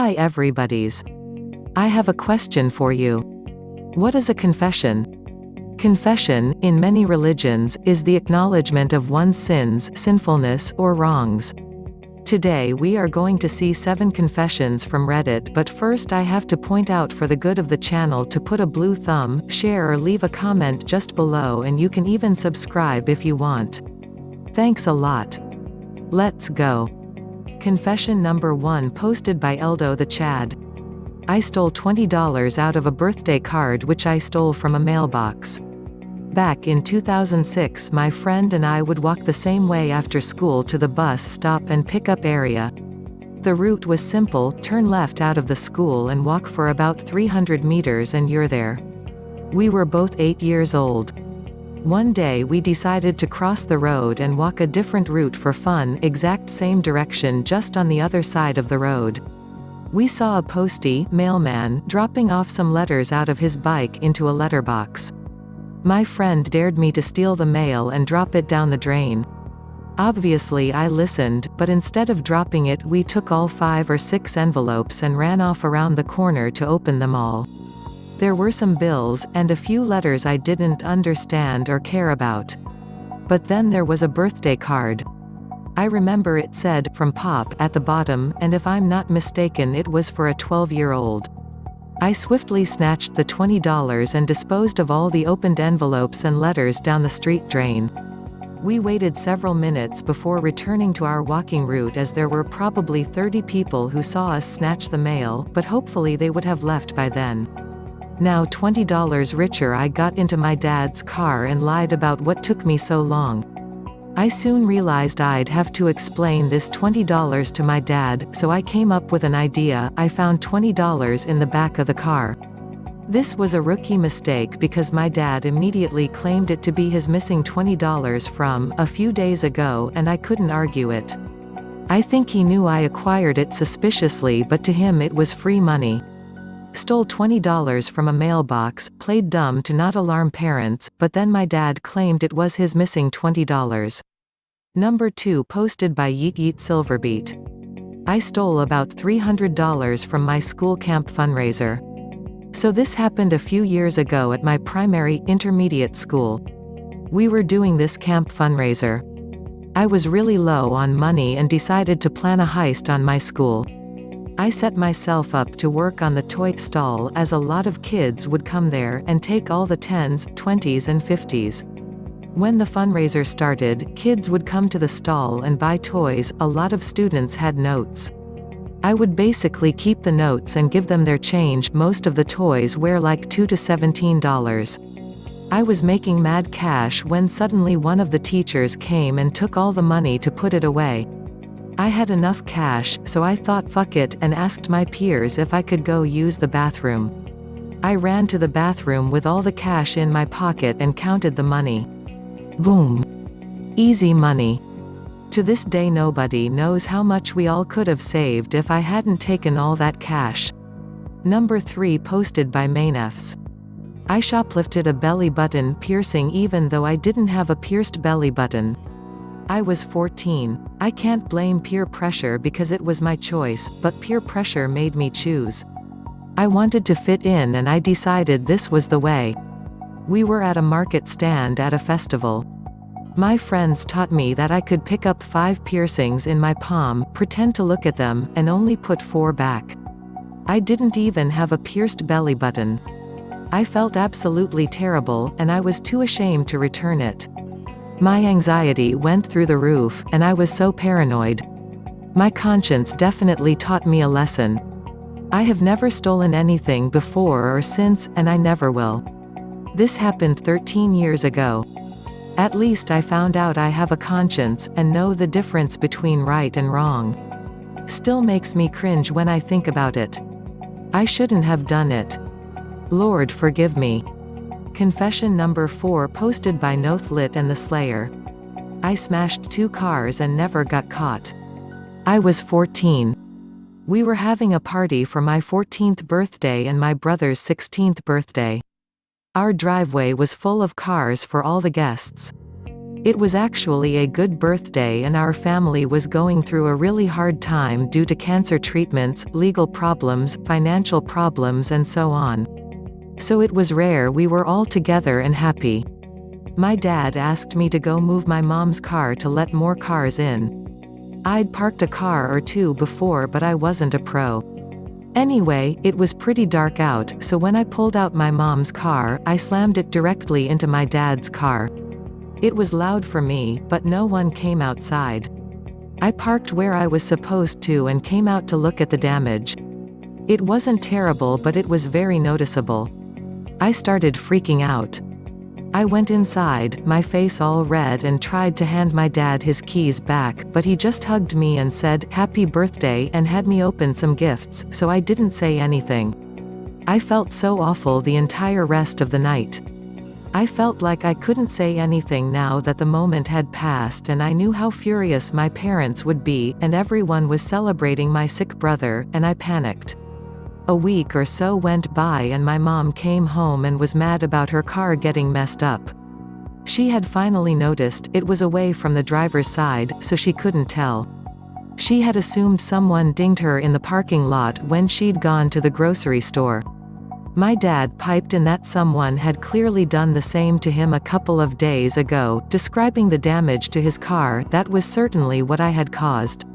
Hi everybody's. I have a question for you. What is a confession? Confession, in many religions, is the acknowledgement of one's sins, sinfulness, or wrongs. Today we are going to see 7 confessions from Reddit, but first I have to point out for the good of the channel to put a blue thumb, share or leave a comment just below, and you can even subscribe if you want. Thanks a lot. Let's go. Confession number 1, posted by Eldo the Chad. I stole $20 out of a birthday card which I stole from a mailbox. Back in 2006, my friend and I would walk the same way after school to the bus stop and pickup area. The route was simple: turn left out of the school and walk for about 300 meters and you're there. We were both 8 years old. One day we decided to cross the road and walk a different route for fun, exact same direction just on the other side of the road. We saw a postie, mailman, dropping off some letters out of his bike into a letterbox. My friend dared me to steal the mail and drop it down the drain. Obviously I listened, but instead of dropping it we took all 5 or 6 envelopes and ran off around the corner to open them all. There were some bills, and a few letters I didn't understand or care about. But then there was a birthday card. I remember it said, "From Pop," at the bottom, and if I'm not mistaken it was for a 12-year-old. I swiftly snatched the $20 and disposed of all the opened envelopes and letters down the street drain. We waited several minutes before returning to our walking route, as there were probably 30 people who saw us snatch the mail, but hopefully they would have left by then. Now $20 richer, I got into my dad's car and lied about what took me so long. I soon realized I'd have to explain this $20 to my dad, so I came up with an idea. I found $20 in the back of the car. This was a rookie mistake because my dad immediately claimed it to be his missing $20 from a few days ago, and I couldn't argue it. I think he knew I acquired it suspiciously, but to him it was free money. Stole $20 from a mailbox, played dumb to not alarm parents, but then my dad claimed it was his missing $20. Number 2, posted by Yeet Yeet Silverbeat. I stole about $300 from my school camp fundraiser. So this happened a few years ago at my primary, intermediate school. We were doing this camp fundraiser. I was really low on money and decided to plan a heist on my school. I set myself up to work on the toy stall, as a lot of kids would come there, and take all the 10s, 20s and 50s. When the fundraiser started, kids would come to the stall and buy toys. A lot of students had notes. I would basically keep the notes and give them their change. Most of the toys were like $2 to $17. I was making mad cash when suddenly one of the teachers came and took all the money to put it away. I had enough cash, so I thought fuck it, and asked my peers if I could go use the bathroom. I ran to the bathroom with all the cash in my pocket and counted the money. Boom. Easy money. To this day nobody knows how much we all could have saved if I hadn't taken all that cash. Number 3, posted by Mainefs. I shoplifted a belly button piercing even though I didn't have a pierced belly button. I was 14. I can't blame peer pressure because it was my choice, but peer pressure made me choose. I wanted to fit in and I decided this was the way. We were at a market stand at a festival. My friends taught me that I could pick up 5 piercings in my palm, pretend to look at them, and only put 4 back. I didn't even have a pierced belly button. I felt absolutely terrible, and I was too ashamed to return it. My anxiety went through the roof, and I was so paranoid. My conscience definitely taught me a lesson. I have never stolen anything before or since, and I never will. This happened 13 years ago. At least I found out I have a conscience, and know the difference between right and wrong. Still makes me cringe when I think about it. I shouldn't have done it. Lord forgive me. Confession number 4, posted by Nothlit and the Slayer. I smashed 2 cars and never got caught. I was 14. We were having a party for my 14th birthday and my brother's 16th birthday. Our driveway was full of cars for all the guests. It was actually a good birthday and our family was going through a really hard time due to cancer treatments, legal problems, financial problems and so on. So it was rare we were all together and happy. My dad asked me to go move my mom's car to let more cars in. I'd parked a car or two before but I wasn't a pro. Anyway, it was pretty dark out, so when I pulled out my mom's car, I slammed it directly into my dad's car. It was loud for me, but no one came outside. I parked where I was supposed to and came out to look at the damage. It wasn't terrible but it was very noticeable. I started freaking out. I went inside, my face all red and tried to hand my dad his keys back, but he just hugged me and said, "Happy birthday," and had me open some gifts, so I didn't say anything. I felt so awful the entire rest of the night. I felt like I couldn't say anything now that the moment had passed and I knew how furious my parents would be, and everyone was celebrating my sick brother, and I panicked. A week or so went by and my mom came home and was mad about her car getting messed up. She had finally noticed it was away from the driver's side, so she couldn't tell. She had assumed someone dinged her in the parking lot when she'd gone to the grocery store. My dad piped in that someone had clearly done the same to him a couple of days ago, describing the damage to his car. That was certainly what I had caused.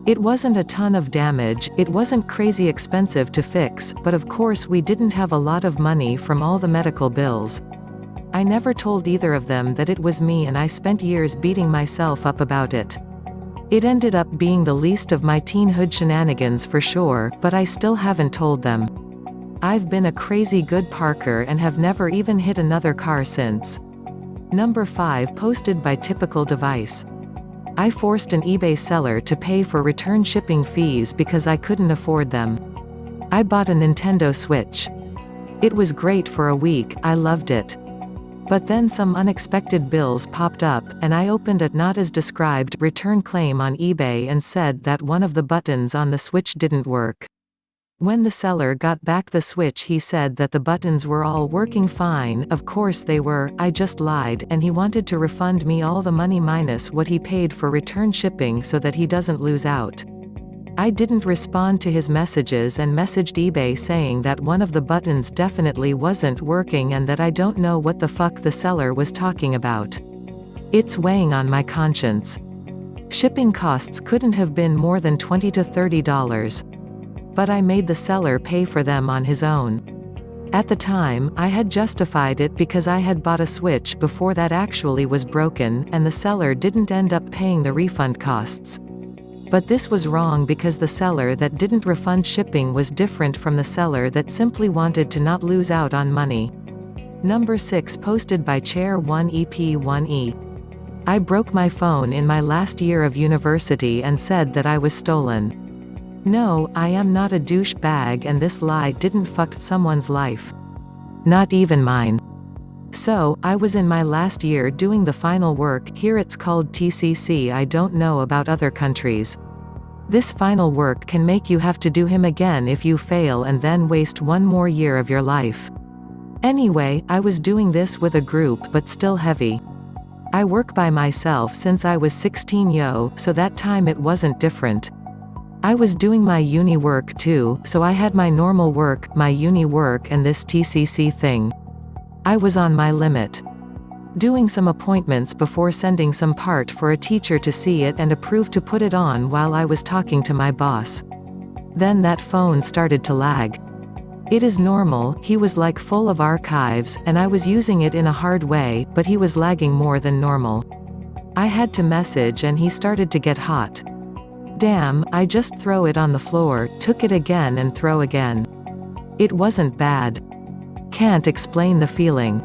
It wasn't a ton of damage, it wasn't crazy expensive to fix, but of course we didn't have a lot of money from all the medical bills. I never told either of them that it was me and I spent years beating myself up about it. It ended up being the least of my teenhood shenanigans for sure, but I still haven't told them. I've been a crazy good parker and have never even hit another car since. Number 5 posted by Typical Device. I forced an eBay seller to pay for return shipping fees because I couldn't afford them. I bought a Nintendo Switch. It was great for a week, I loved it. But then some unexpected bills popped up, and I opened a not as described return claim on eBay and said that one of the buttons on the Switch didn't work. When the seller got back the Switch he said that the buttons were all working fine. Of course they were, I just lied, and he wanted to refund me all the money minus what he paid for return shipping so that he doesn't lose out. I didn't respond to his messages and messaged eBay saying that one of the buttons definitely wasn't working and that I don't know what the fuck the seller was talking about. It's weighing on my conscience. Shipping costs couldn't have been more than $20 to $30. But I made the seller pay for them on his own. At the time, I had justified it because I had bought a Switch before that actually was broken, and the seller didn't end up paying the refund costs. But this was wrong because the seller that didn't refund shipping was different from the seller that simply wanted to not lose out on money. Number 6 posted by Chair1EP1E. I broke my phone in my last year of university and said that I was stolen. No, I am not a douchebag and this lie didn't fuck someone's life. Not even mine. So, I was in my last year doing the final work, here it's called TCC. I don't know about other countries. This final work can make you have to do him again if you fail and then waste one more year of your life. Anyway, I was doing this with a group but still heavy. I work by myself since I was 16 so that time it wasn't different. I was doing my uni work too, so I had my normal work, my uni work and this TCC thing. I was on my limit. Doing some appointments before sending some part for a teacher to see it and approve to put it on while I was talking to my boss. Then that phone started to lag. It is normal, he was like full of archives, and I was using it in a hard way, but he was lagging more than normal. I had to message and he started to get hot. Damn, I just throw it on the floor, took it again and throw again. It wasn't bad. Can't explain the feeling.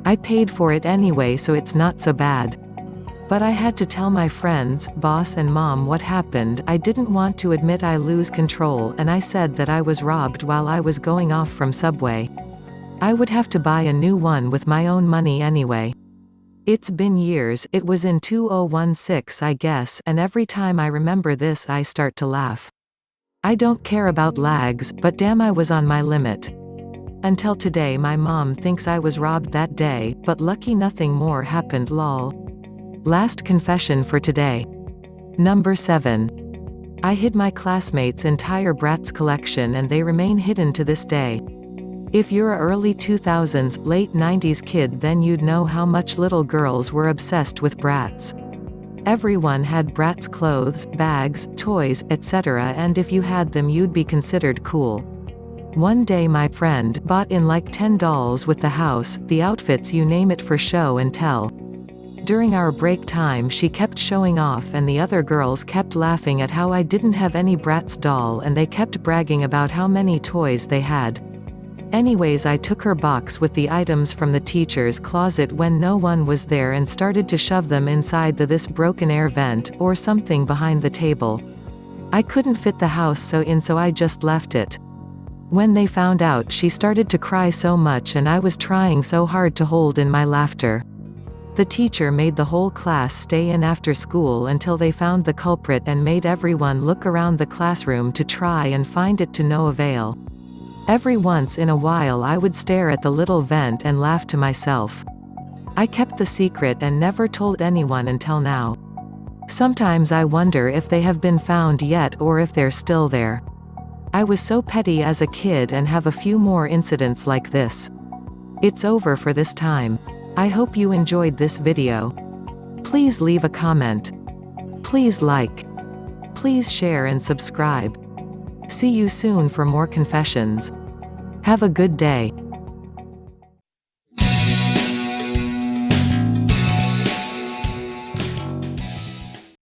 I paid for it anyway so it's not so bad. But I had to tell my friends, boss and mom what happened. I didn't want to admit I lose control and I said that I was robbed while I was going off from Subway. I would have to buy a new one with my own money anyway. It's been years, it was in 2016 I guess, and every time I remember this I start to laugh. I don't care about lags, but damn I was on my limit. Until today my mom thinks I was robbed that day, but lucky nothing more happened lol. Last confession for today. Number 7. I hid my classmates' entire Bratz collection and they remain hidden to this day. If you're a early 2000s, late 90s kid, then you'd know how much little girls were obsessed with Bratz. Everyone had Bratz clothes, bags, toys, etc., and if you had them you'd be considered cool. One day my friend bought in like 10 dolls with the house, the outfits, you name it, for show and tell. During our break time she kept showing off and the other girls kept laughing at how I didn't have any Bratz doll and they kept bragging about how many toys they had. Anyways, I took her box with the items from the teacher's closet when no one was there and started to shove them inside this broken air vent, or something behind the table. I couldn't fit the house so I just left it. When they found out, she started to cry so much and I was trying so hard to hold in my laughter. The teacher made the whole class stay in after school until they found the culprit and made everyone look around the classroom to try and find it, to no avail. Every once in a while I would stare at the little vent and laugh to myself. I kept the secret and never told anyone until now. Sometimes I wonder if they have been found yet or if they're still there. I was so petty as a kid and have a few more incidents like this. It's over for this time. I hope you enjoyed this video. Please leave a comment. Please like. Please share and subscribe. See you soon for more confessions. Have a good day.